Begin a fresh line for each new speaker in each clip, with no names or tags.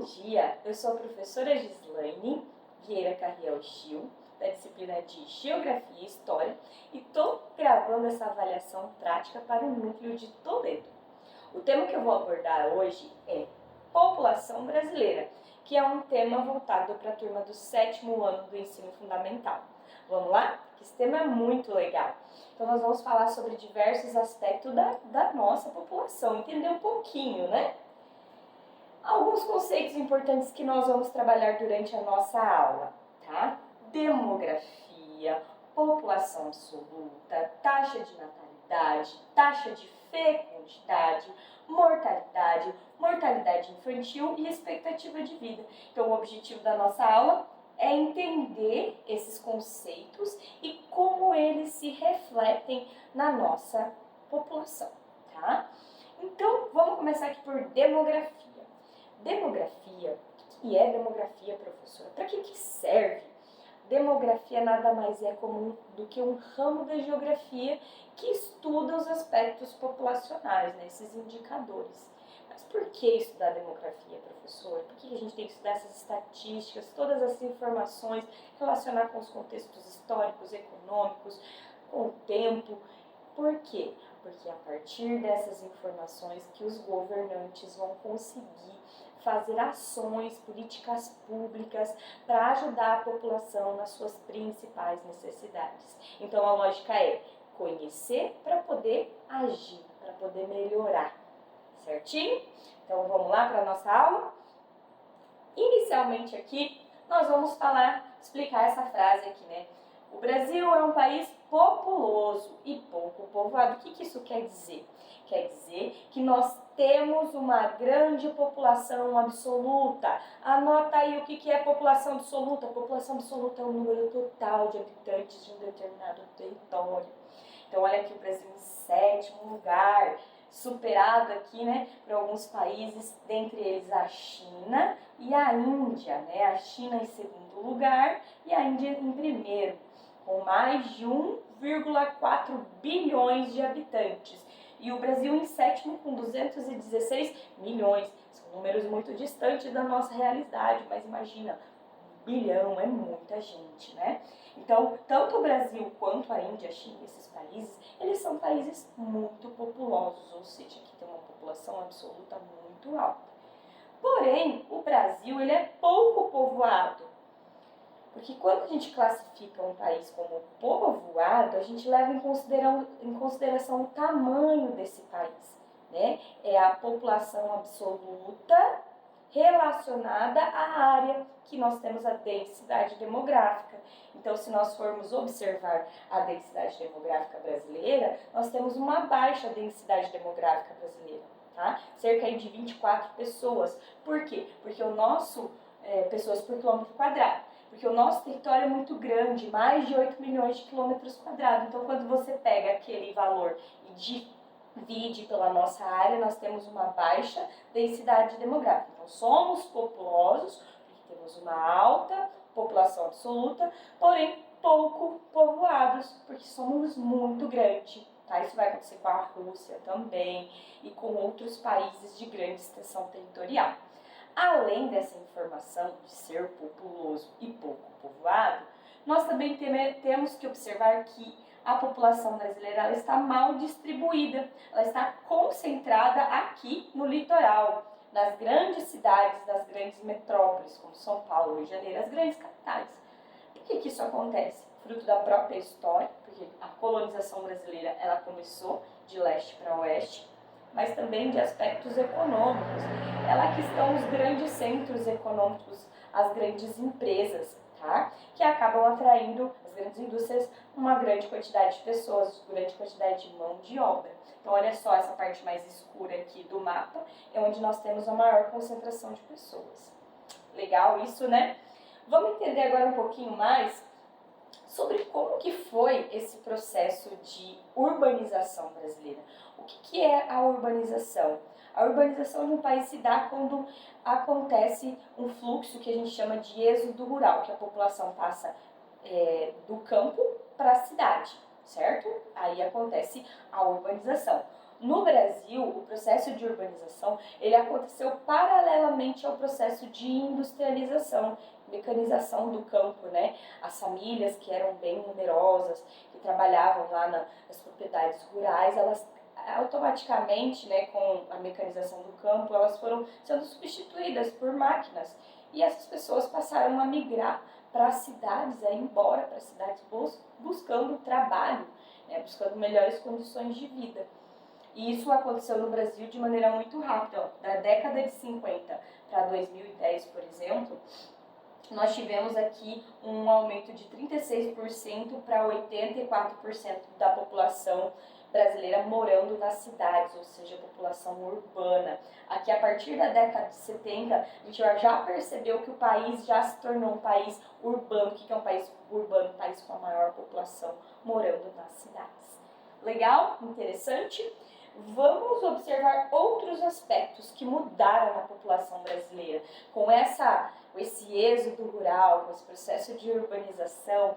dia, eu sou a professora Gislaine Vieira Carriel Gil, da disciplina de Geografia e História, e estou gravando essa avaliação prática para o Núcleo de Toledo. O tema que eu vou abordar hoje é população brasileira, que é um tema voltado para a turma do 7º ano do ensino fundamental. Vamos lá? Esse tema é muito legal. Então nós vamos falar sobre diversos aspectos da nossa população, entender um pouquinho, né? Alguns conceitos importantes que nós vamos trabalhar durante a nossa aula, tá? Demografia, população absoluta, taxa de natalidade, taxa de fecundidade, mortalidade infantil e expectativa de vida. Então, o objetivo da nossa aula é entender esses conceitos e como eles se refletem na nossa população, tá? Então, vamos começar aqui por demografia. Demografia, o que é demografia, professora? Para que serve? Demografia nada mais é comum do que um ramo da geografia que estuda os aspectos populacionais, né, esses indicadores. Mas por que estudar demografia, professora? Por que a gente tem que estudar essas estatísticas, todas essas informações, relacionar com os contextos históricos, econômicos, com o tempo? Por quê? Porque é a partir dessas informações que os governantes vão conseguir fazer ações, políticas públicas para ajudar a população nas suas principais necessidades. Então a lógica é conhecer para poder agir, para poder melhorar, certinho? Então vamos lá para a nossa aula? Inicialmente aqui nós vamos explicar essa frase aqui, né? O Brasil é um país populoso e pouco povoado. O que isso quer dizer? Quer dizer que nós temos uma grande população absoluta. Anota aí o que é população absoluta. A população absoluta é o número total de habitantes de um determinado território. Então, olha aqui o Brasil em 7º lugar, superado aqui, né, por alguns países, dentre eles a China e a Índia, né? A China em 2º lugar e a Índia em 1º, com mais de 1,4 bilhões de habitantes. E o Brasil em 7º com 216 milhões. São números muito distantes da nossa realidade, mas imagina, 1 bilhão é muita gente, né? Então, tanto o Brasil quanto a Índia, a China, esses países, eles são países muito populosos, ou seja, que tem uma população absoluta muito alta. Porém, o Brasil ele é pouco povoado. Porque quando a gente classifica um país como povoado, a gente leva em consideração o tamanho desse país, né? É a população absoluta relacionada à área que nós temos a densidade demográfica. Então, se nós formos observar a densidade demográfica brasileira, nós temos uma baixa densidade demográfica brasileira, tá? Cerca de 24 pessoas. Por quê? Porque o nosso pessoas por quilômetro quadrado. Porque o nosso território é muito grande, mais de 8 milhões de quilômetros quadrados. Então, quando você pega aquele valor e divide pela nossa área, nós temos uma baixa densidade demográfica. Então, somos populosos, porque temos uma alta população absoluta, porém pouco povoados, porque somos muito grandes. Tá? Isso vai acontecer com a Rússia também e com outros países de grande extensão territorial. Além dessa informação de ser populoso e pouco povoado, nós também temos que observar que a população brasileira ela está mal distribuída, ela está concentrada aqui no litoral, nas grandes cidades, nas grandes metrópoles, como São Paulo, Rio de Janeiro, as grandes capitais. Por que isso acontece? Fruto da própria história, porque a colonização brasileira ela começou de leste para oeste, mas também de aspectos econômicos. É lá que estão os grandes centros econômicos, as grandes empresas, tá? Que acabam atraindo, as grandes indústrias, uma grande quantidade de pessoas, grande quantidade de mão de obra. Então, olha só essa parte mais escura aqui do mapa, é onde nós temos a maior concentração de pessoas. Legal isso, né? Vamos entender agora um pouquinho mais sobre como que foi esse processo de urbanização brasileira. O que é a urbanização? A urbanização de um país se dá quando acontece um fluxo que a gente chama de êxodo rural, que a população passa do campo para a cidade, certo? Aí acontece a urbanização. No Brasil, o processo de urbanização, ele aconteceu paralelamente ao processo de industrialização, mecanização do campo, né? As famílias que eram bem numerosas, que trabalhavam lá nas propriedades rurais, elas automaticamente, né, com a mecanização do campo, elas foram sendo substituídas por máquinas. E essas pessoas passaram a migrar para as cidades, a ir embora para as cidades buscando trabalho, né, buscando melhores condições de vida. E isso aconteceu no Brasil de maneira muito rápida. Ó. Da década de 50 para 2010, por exemplo, nós tivemos aqui um aumento de 36% para 84% da população brasileira morando nas cidades, ou seja, a população urbana. Aqui, a partir da década de 70, a gente já percebeu que o país já se tornou um país urbano. O que é um país urbano? Um país com a maior população morando nas cidades. Legal? Interessante? Vamos observar outros aspectos que mudaram na população brasileira. Com esse êxodo rural, com esse processo de urbanização,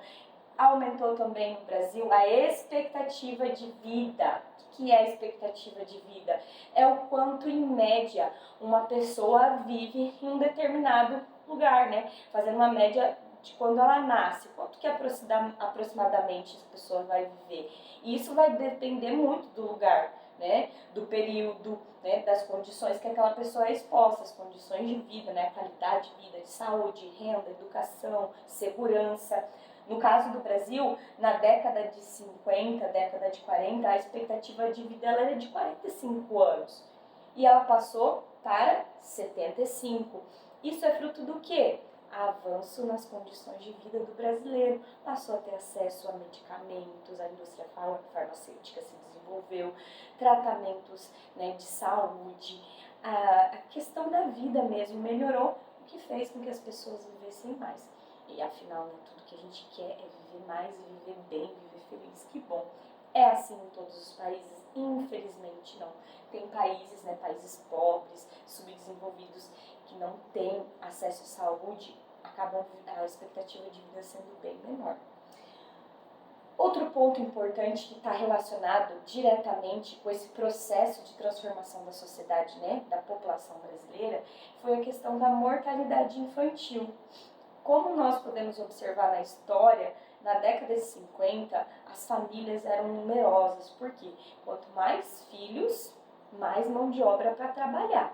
aumentou também no Brasil a expectativa de vida. O que é a expectativa de vida? É o quanto, em média, uma pessoa vive em um determinado lugar, né? Fazendo uma média de quando ela nasce, quanto que aproximadamente essa pessoa vai viver. E isso vai depender muito do lugar, né? Do período, né? Das condições que aquela pessoa é exposta, as condições de vida, né? A qualidade de vida, de saúde, renda, educação, segurança. No caso do Brasil, na década de 50, década de 40, a expectativa de vida ela era de 45 anos. E ela passou para 75. Isso é fruto do quê? Avanço nas condições de vida do brasileiro. Passou a ter acesso a medicamentos, a indústria farmacêutica se desenvolveu, tratamentos, né, de saúde, a questão da vida mesmo melhorou, o que fez com que as pessoas vivessem mais. E afinal, né, tudo que a gente quer é viver mais, viver bem, viver feliz. Que bom. É assim em todos os países? Infelizmente não. Tem países, né, países pobres, subdesenvolvidos, que não têm acesso à saúde, acabam a expectativa de vida sendo bem menor. Outro ponto importante que está relacionado diretamente com esse processo de transformação da sociedade, né, da população brasileira, foi a questão da mortalidade infantil. Como nós podemos observar na história, na década de 50, as famílias eram numerosas, porque quanto mais filhos, mais mão de obra para trabalhar,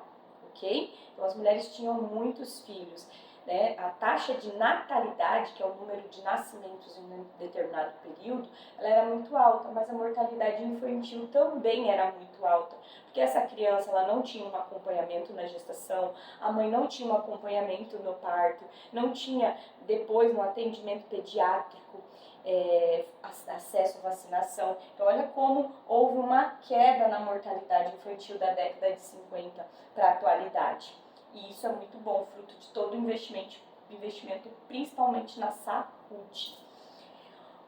ok? Então as mulheres tinham muitos filhos, né? A taxa de natalidade, que é o número de nascimentos em um determinado período, ela era muito alta, mas a mortalidade infantil também era muito alta, porque essa criança ela não tinha um acompanhamento na gestação, a mãe não tinha um acompanhamento no parto, não tinha depois no atendimento pediátrico, acesso à vacinação. Então olha como houve uma queda na mortalidade infantil da década de 50 para a atualidade. E isso é muito bom, fruto de todo o investimento principalmente na saúde.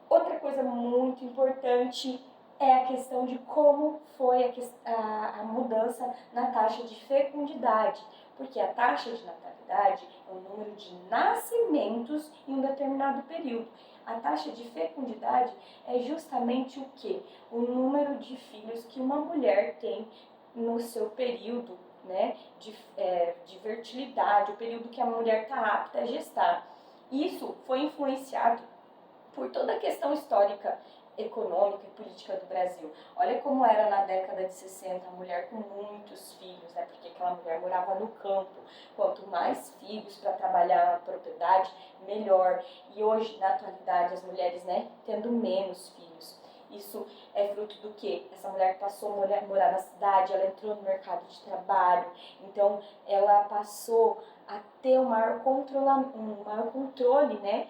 Outra coisa muito importante é a questão de como foi a mudança na taxa de fecundidade, porque a taxa de natalidade é o número de nascimentos em um determinado período. A taxa de fecundidade é justamente o quê? O número de filhos que uma mulher tem no seu período, né, de fertilidade, o período que a mulher está apta a gestar. Isso foi influenciado por toda a questão histórica, econômica e política do Brasil. Olha como era na década de 60, a mulher com muitos filhos, né, porque aquela mulher morava no campo. Quanto mais filhos para trabalhar na propriedade, melhor. E hoje, na atualidade, as mulheres, né, tendo menos filhos. Isso é fruto do quê? Essa mulher passou a morar na cidade, ela entrou no mercado de trabalho, então ela passou a ter um maior controle, né,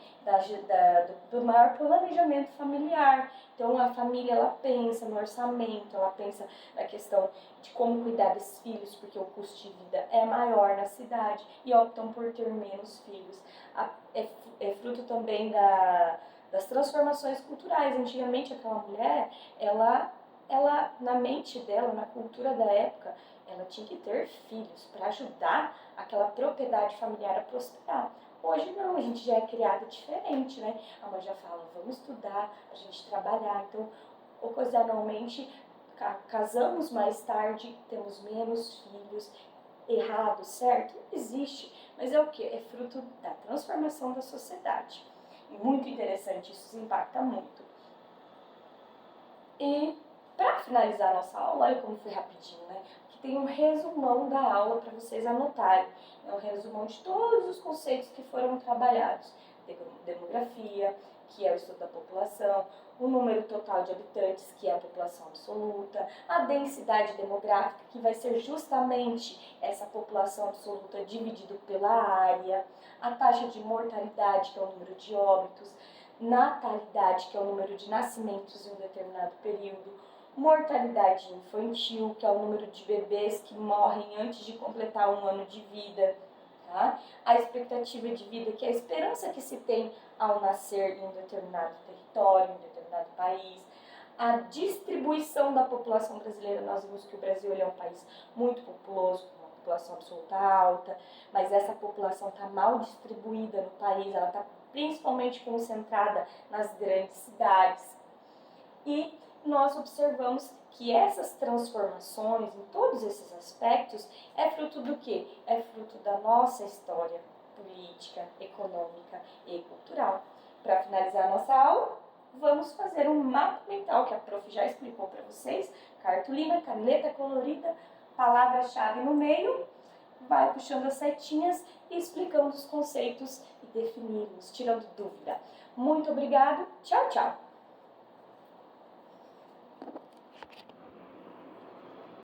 do maior planejamento familiar. Então a família ela pensa no orçamento, ela pensa na questão de como cuidar desses filhos, porque o custo de vida é maior na cidade e optam por ter menos filhos. É fruto também das transformações culturais. Antigamente aquela mulher, ela na mente dela, na cultura da época, ela tinha que ter filhos para ajudar aquela propriedade familiar a prosperar. Hoje não, a gente já é criada diferente, né? A mãe já fala, vamos estudar, a gente trabalhar. Então, ocasionalmente, casamos mais tarde, temos menos filhos. Errado, certo? Não existe. Mas é o que? É fruto da transformação da sociedade. E muito interessante, isso impacta muito. E para finalizar a nossa aula, olha como foi rapidinho, né? Aqui tem um resumão da aula para vocês anotarem. É um resumão de todos os conceitos que foram trabalhados. Demografia, que é o estudo da população, o número total de habitantes, que é a população absoluta, a densidade demográfica, que vai ser justamente essa população absoluta dividida pela área, a taxa de mortalidade, que é o número de óbitos, natalidade, que é o número de nascimentos em um determinado período, mortalidade infantil, que é o número de bebês que morrem antes de completar 1 ano de vida, tá? A expectativa de vida, que é a esperança que se tem ao nascer em um determinado território, em um determinado país, a distribuição da população brasileira. Nós vimos que o Brasil é um país muito populoso, com uma população absoluta alta, mas essa população está mal distribuída no país, ela está principalmente concentrada nas grandes cidades. E nós observamos que essas transformações, em todos esses aspectos, é fruto do quê? É fruto da nossa história política, econômica e cultural. Para finalizar a nossa aula, vamos fazer um mapa mental, que a prof já explicou para vocês. Cartolina, caneta colorida, palavra-chave no meio, vai puxando as setinhas e explicando os conceitos e definindo-os, tirando dúvida. Muito obrigado, tchau, tchau!